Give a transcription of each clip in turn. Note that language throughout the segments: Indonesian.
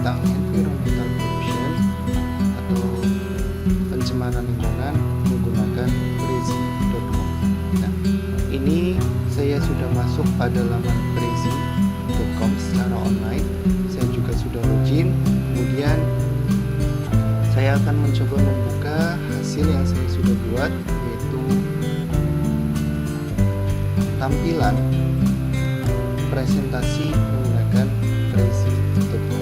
tentang environmental pollution atau pencemaran lingkungan menggunakan prezi.com. Nah, ini saya sudah masuk pada laman prezi.com secara online. Saya juga sudah login. Kemudian saya akan mencoba membuka hasil yang saya sudah buat, yaitu tampilan presentasi menggunakan prezi.com.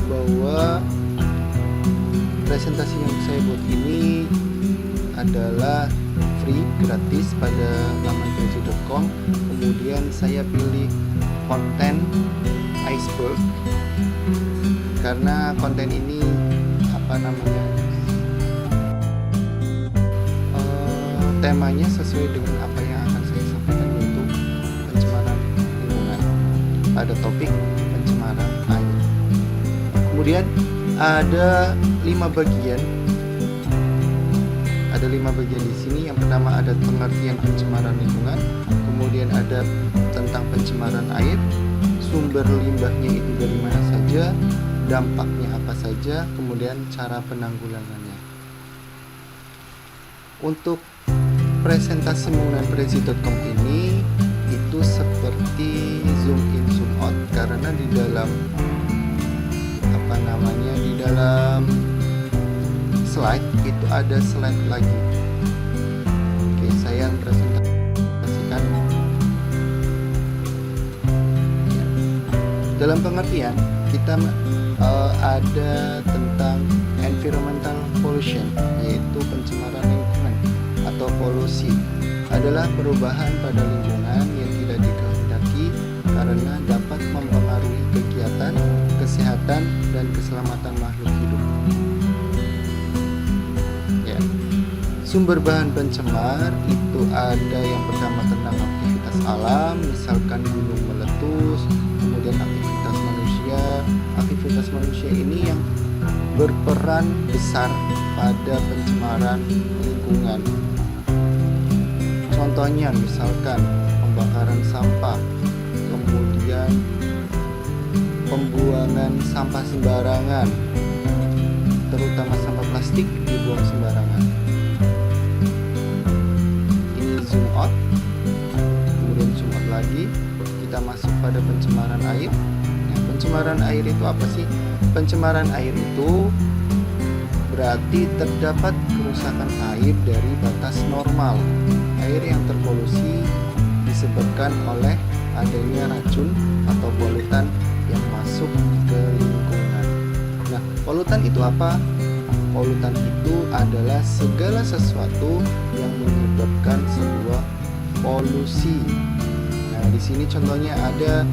Bahwa presentasi yang saya buat ini adalah free, gratis pada laman prezi.com. Kemudian saya pilih konten iceberg karena konten ini temanya sesuai dengan apa yang akan saya sampaikan, yaitu pencemaran lingkungan pada topik pencemaran air. Kemudian ada 5 bagian. Ada 5 bagian di sini. Yang pertama ada pengertian pencemaran lingkungan, kemudian ada tentang pencemaran air, sumber limbahnya itu dari mana saja, dampaknya apa saja, kemudian cara penanggulangannya. Untuk presentasi menggunakan prezi.com ini itu seperti zoom in zoom out, karena di dalam slide itu ada slide lagi. Oke, saya presentasikan. Dalam pengertian kita ada tentang environmental pollution, yaitu pencemaran lingkungan atau polusi adalah perubahan pada lingkungan yang tidak dikehendaki karena dapat mempengaruhi kegiatan, kesehatan, dan keselamatan makhluk hidup. Ya. Sumber bahan pencemar itu ada yang pertama tentang aktivitas alam, misalkan gunung meletus, kemudian aktivitas manusia. Aktivitas manusia ini yang berperan besar pada pencemaran lingkungan. Contohnya misalkan pembakaran sampah, kemudian pembuangan sampah sembarangan, terutama sampah plastik dibuang sembarangan. Ini zoom out, kemudian zoom out lagi, kita masuk pada pencemaran air. Nah, pencemaran air itu apa sih? Pencemaran air itu berarti terdapat kerusakan air dari batas normal. Air yang terpolusi disebabkan oleh adanya racun atau polutan yang masuk ke lingkungan. Nah, polutan itu apa? Polutan itu adalah segala sesuatu yang menyebabkan sebuah polusi. Nah, di sini contohnya ada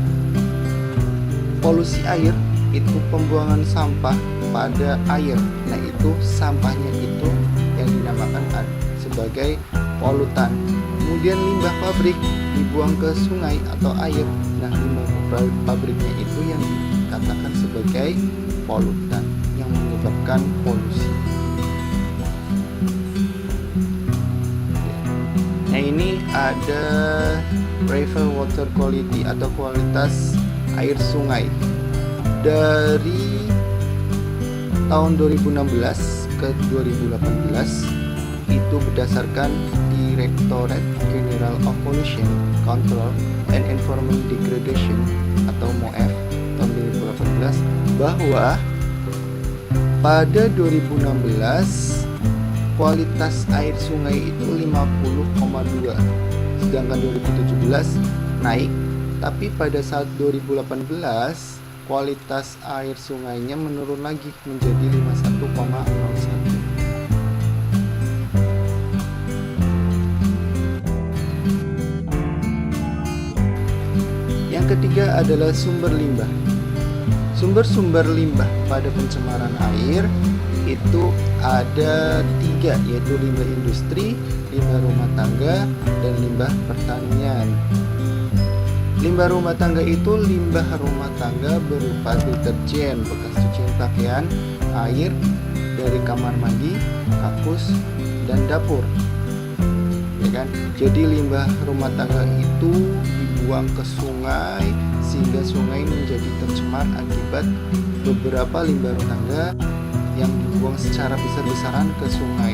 polusi air, itu pembuangan sampah pada air. Nah, itu sampahnya itu yang dinamakan sebagai polutan. Kemudian limbah pabrik dibuang ke sungai atau air. Nah, limbah pabriknya itu yang dikatakan sebagai polutan yang menyebabkan polusi. Nah, ini ada river water quality atau kualitas air sungai. Dari tahun 2016 ke 2018 itu berdasarkan Directorate General of Pollution Control and Environment Degradation atau MOEF tahun 2018, bahwa pada 2016 kualitas air sungai itu 50,2, sedangkan 2017 naik Tapi pada saat 2018 kualitas air sungainya menurun lagi menjadi 51,01. Yang ketiga adalah sumber limbah. Sumber-sumber limbah pada pencemaran air itu ada 3, yaitu limbah industri, limbah rumah tangga, dan limbah pertanian. Limbah rumah tangga itu limbah rumah tangga berupa deterjen, bekas cucian pakaian, air dari kamar mandi, kakus, dan dapur. Ya kan? Jadi limbah rumah tangga itu dibuang ke sungai sehingga sungai menjadi tercemar akibat beberapa limbah rumah tangga yang dibuang secara besar-besaran ke sungai.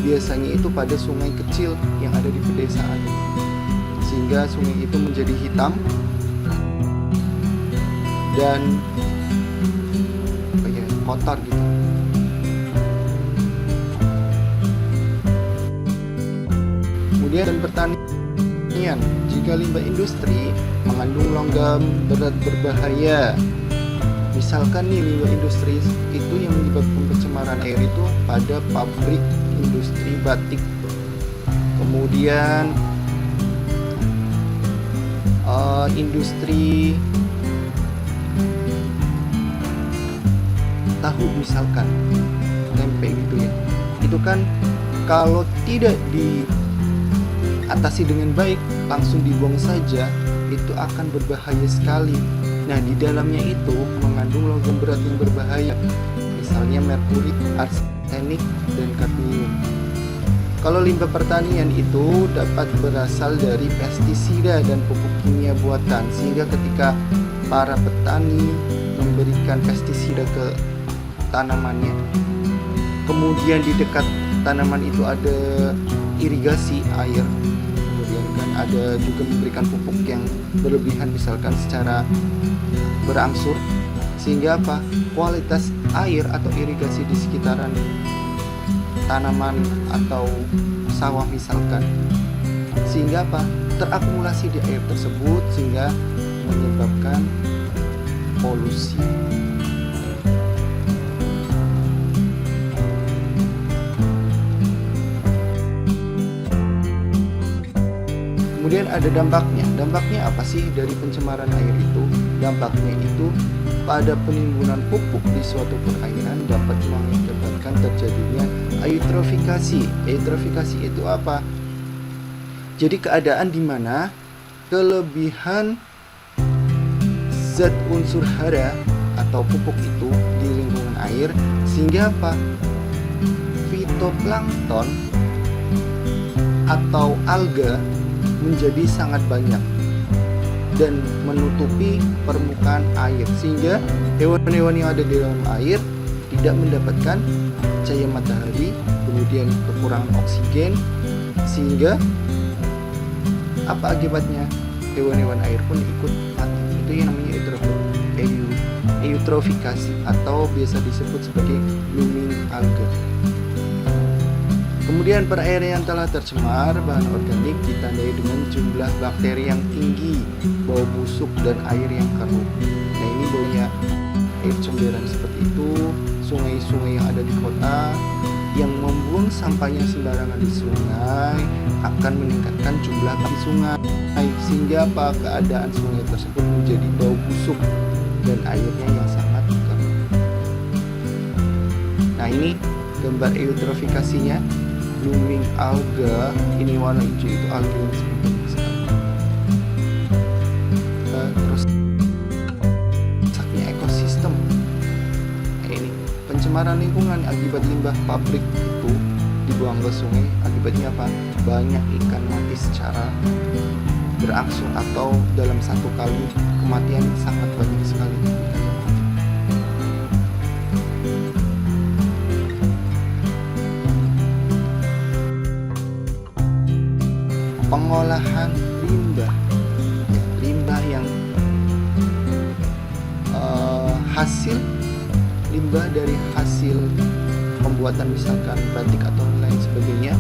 Biasanya itu pada sungai kecil yang ada di pedesaan, sehingga sungai itu menjadi hitam dan kotor gitu. Kemudian pertanian, jika limbah industri mengandung logam berat berbahaya. Misalkan nih limbah industri itu yang menyebabkan pencemaran air itu pada pabrik industri batik. Kemudian industri tahu misalkan, tempe gitu ya. Itu kan kalau tidak diatasi dengan baik, langsung dibuang saja, itu akan berbahaya sekali. Nah, di dalamnya itu mengandung logam berat yang berbahaya, misalnya merkuri, arsenik, dan kadmium. Kalau limbah pertanian itu dapat berasal dari pestisida dan pupuk kimia buatan, sehingga ketika para petani memberikan pestisida ke tanamannya, kemudian di dekat tanaman itu ada irigasi air, kemudian kan ada juga memberikan pupuk yang berlebihan misalkan secara berangsur, sehingga apa? Kualitas air atau irigasi di sekitaran tanaman atau sawah misalkan, sehingga apa? Terakumulasi di air tersebut sehingga menyebabkan polusi. Kemudian ada dampaknya. Dampaknya apa sih dari pencemaran air itu? Dampaknya itu pada penimbunan pupuk di suatu perairan dapat mengakibatkan terjadinya eutrofikasi. Eutrofikasi itu apa? Jadi keadaan di mana kelebihan zat unsur hara atau pupuk itu di lingkungan air, sehingga apa? Fitoplankton atau alga menjadi sangat banyak dan menutupi permukaan air, sehingga hewan-hewan yang ada di dalam air tidak mendapatkan cahaya matahari, kemudian kekurangan oksigen, sehingga apa akibatnya? Hewan-hewan air pun ikut mati. Itu yang namanya eutrofikasi atau biasa disebut sebagai blooming alga. Kemudian perairan yang telah tercemar bahan organik ditandai dengan jumlah bakteri yang tinggi, bau busuk, dan air yang keruh. Nah, ini baunya air comberan seperti itu. Sungai-sungai yang ada di kota yang membuang sampahnya sembarangan di sungai akan meningkatkan jumlah di sungai, sehingga apa? Keadaan sungai tersebut menjadi bau busuk dan airnya yang sangat keruh. Nah, ini gambar eutrofikasinya. Blooming alga, ini warna hijau itu alga yang seperti terus rusaknya ekosistem. Ini pencemaran lingkungan akibat limbah pabrik itu dibuang ke sungai. Akibatnya apa? Banyak ikan mati secara berangsur atau dalam satu kali kematian sangat banyak sekali. Pengolahan limbah, ya, limbah yang hasil limbah dari hasil pembuatan misalkan batik atau lain sebagainya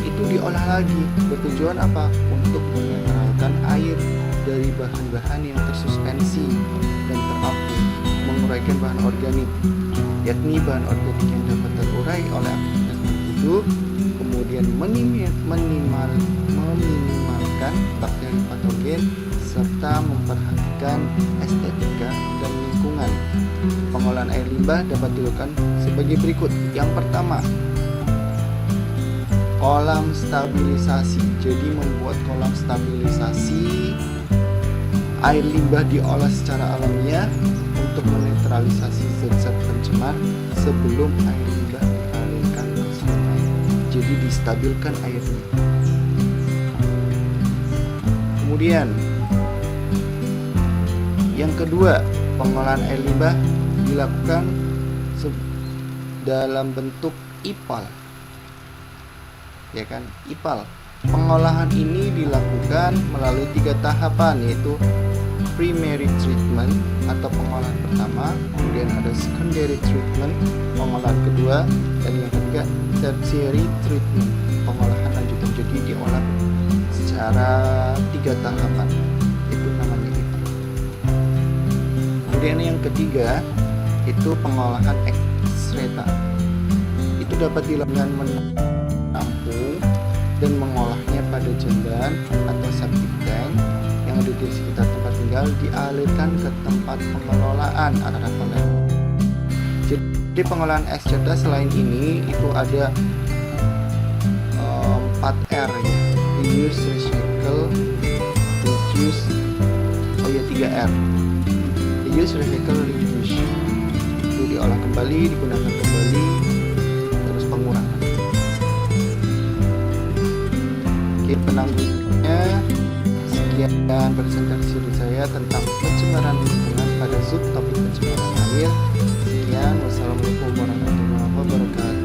itu diolah lagi, bertujuan apa? Untuk menetralkan mengeluarkan air dari bahan-bahan yang tersuspensi dan terapung, menguraikan bahan organik, yakni bahan organik yang dapat terurai oleh aktivitas makhluk hidup, kemudian meminimalkan bakteri patogen, serta memperhatikan estetika dan lingkungan. Pengolahan air limbah dapat dilakukan sebagai berikut. Yang pertama, kolam stabilisasi. Jadi membuat kolam stabilisasi, air limbah diolah secara alamiah untuk menetralisasi zat-zat pencemar sebelum air limbah dialirkan ke sungai. Jadi distabilkan airnya. Kemudian yang kedua, pengolahan air limbah dilakukan dalam bentuk IPAL. Ya kan, IPAL. Pengolahan ini dilakukan melalui 3 tahapan, yaitu primary treatment atau pengolahan pertama, kemudian ada secondary treatment, pengolahan kedua, dan yang ketiga tertiary treatment, pengolahan lanjutan. Jadi diolah secara 3 tahapan, itu namanya IPAL. Kemudian yang ketiga itu pengolahan ekstreta. Itu dapat dilakukan menampung dan mengolahnya pada jamban atau septic tank yang ada di sekitar tempat tinggal, dialirkan ke tempat pengelolaan atau lain. Jadi pengolahan ekstreta selain ini itu ada 4R ya. Reuse, recycle, reduce, 3R. Reuse, recycle, reduce. Itu diolah kembali, digunakan kembali, terus pengurangan. Oke, penanggulangannya sekian presentasi dari saya tentang pencemaran lingkungan pada subtopik pencemaran air. Sekian, wassalamualaikum warahmatullahi wabarakatuh.